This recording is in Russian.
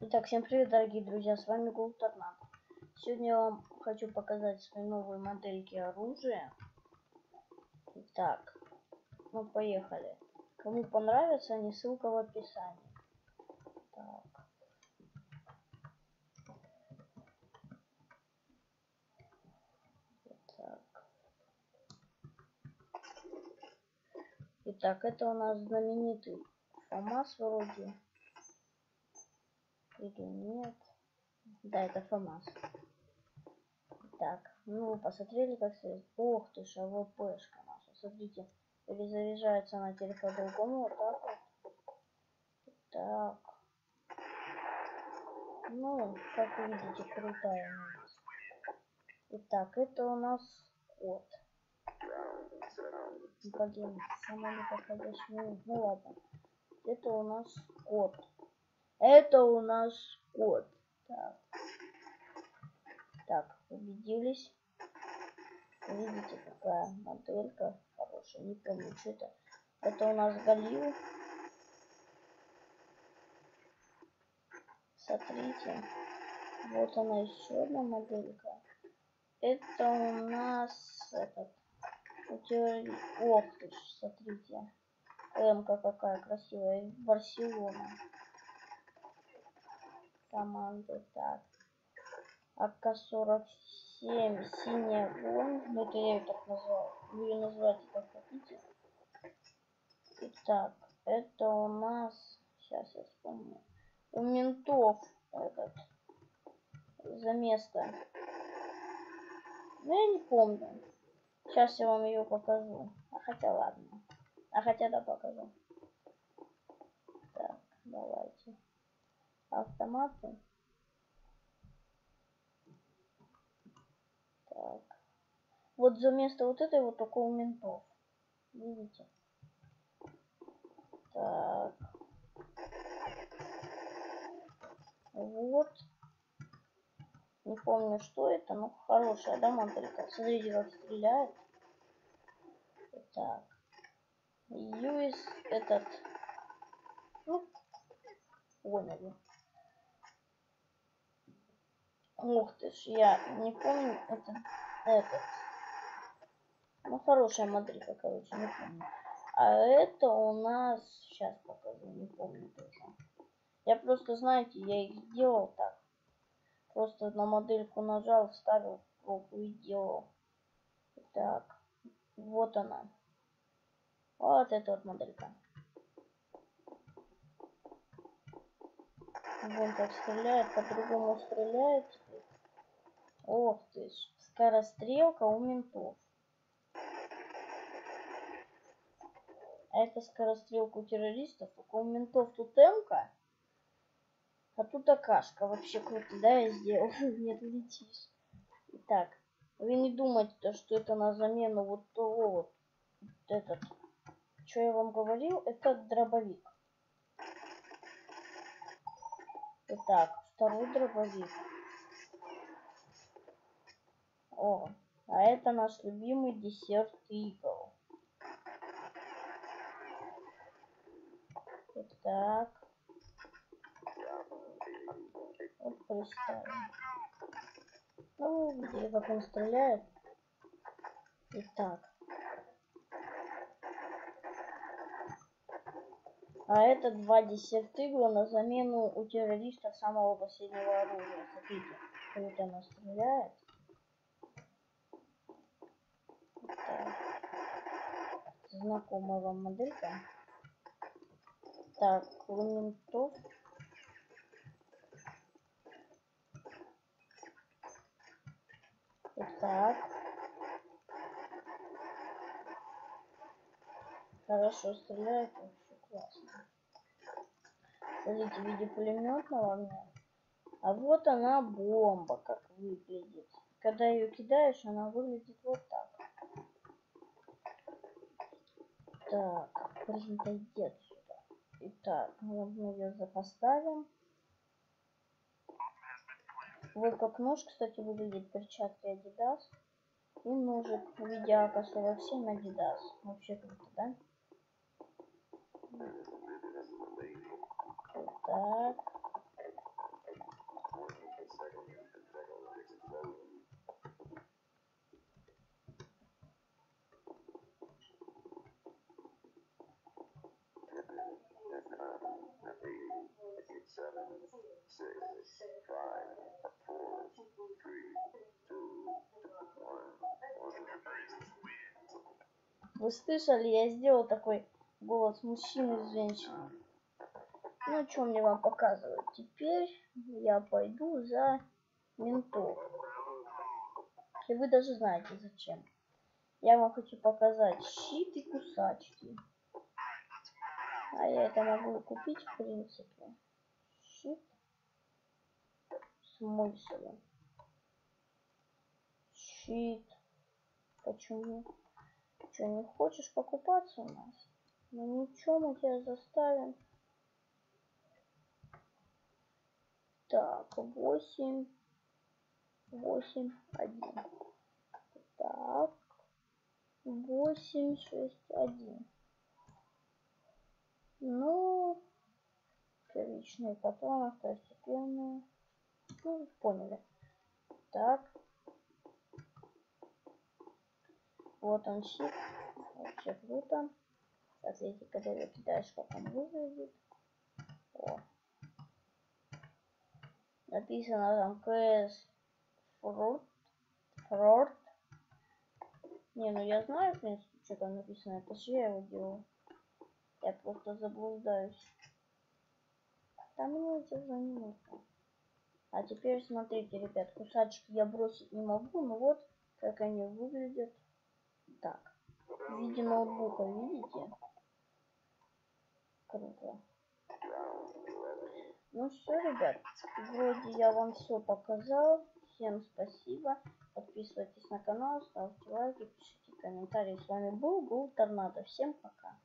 Итак, всем привет, дорогие друзья, с вами Gold Tornado. Сегодня я вам хочу показать свои новые модельки оружия. Итак, ну поехали. Кому понравятся они, ссылка в описании. Так. Итак, это у нас знаменитый ФАМАС вроде. Или нет? Да, это ФАМАС. Так, ну вы посмотрели, как стоит. Ох ты ж, АВПшка наша. Смотрите, перезаряжается она теперь по-другому. Вот так вот. Так. Ну, как вы видите, крутая у нас. Итак, это у нас кот. Блин, самое неподходящее. Ну ладно. Это у нас кот. Это у нас кот. Так. Так, убедились. Видите, какая моделька хорошая. Не помню, что это. Это у нас Галил. Смотрите. Вот она, еще одна моделька. Это у нас этот. Ох ты ж, смотрите. М-ка какая красивая. Барселона. Команды. Так. АК-47. Синий огонь. Ну это я ее так назвал. Вы ее называйте как хотите. Итак. Это у нас. Сейчас я вспомню. У ментов этот. За место. Ну я не помню. Сейчас я вам ее покажу. А хотя ладно. А хотя да покажу. Так, давайте. Автоматы. Так. Вот за место вот этой вот только у ментов. Видите? Так. Вот. Не помню, что это, но хорошая, да, моделька. Смотрите, как стреляет. Так. US этот. Ну, поняли. Ух ты ж, я не помню, это этот. Ну, хорошая моделька, короче, не помню. А это у нас, сейчас покажу, не помню тоже. Я просто, знаете, я их сделал так. Просто на модельку нажал, вставил пробу и делал. Так, вот она. Вот эта вот моделька. Вон как стреляет, по-другому стреляет. Ох ты ж, скорострелка у ментов. А это скорострелка у террористов. Только у ментов тут М-ка, а тут АКшка. Вообще круто, да, я сделал? Нет, летишь. Итак, вы не думайте, что это на замену вот того вот. Этот. Что я вам говорил? Это дробовик. Итак, второй дробовик. О, а это наш любимый десерт Игл. Итак. Вот представим. Ну, видели, как он стреляет. Итак. А это два десерт Игла на замену у террориста самого последнего оружия. Смотрите, круто она стреляет. Так. Знакомая вам моделька. Так, у ментов. Итак. Хорошо стреляет, вообще классно. Смотрите, в виде пулеметного меня. А вот она бомба, как выглядит. Когда ее кидаешь, она выглядит вот так. Так, блин, да иди отсюда. Итак, вот мы ее запоставим. Вот как нож, кстати, выглядит, перчатки Adidas. И ножик в виде АК-47 Adidas. Вообще круто, да? Так. Вы слышали, я сделал такой голос мужчины и женщины. Ну, что мне вам показывать? Теперь я пойду за ментов. И вы даже знаете зачем. Я вам хочу показать щит и кусачки. А я это могу купить, в принципе. Щит. Смысл. Щит. Почему? Что, не хочешь покупаться у нас? Ну ничего, мы тебя заставим. Так, 8, 8, 1. Так, 8, 6, 1. Ну, первичные патроны, второстепенные. Ну, вы поняли. Так. Вот он щит. Вообще круто. Сейчас видите, когда его кидаешь, как он выглядит. О. Написано там КС Фрорт. Не, ну я знаю, в принципе, что там написано. Это же я его делал. Я просто заблуждаюсь. Там мне это уже не нужно. А теперь смотрите, ребят, кусачки я бросить не могу, но вот как они выглядят. Так, в виде ноутбука, видите? Круто. Ну все, ребят, вроде я вам все показал. Всем спасибо. Подписывайтесь на канал, ставьте лайки, пишите комментарии. С вами был Торнадо. Всем пока.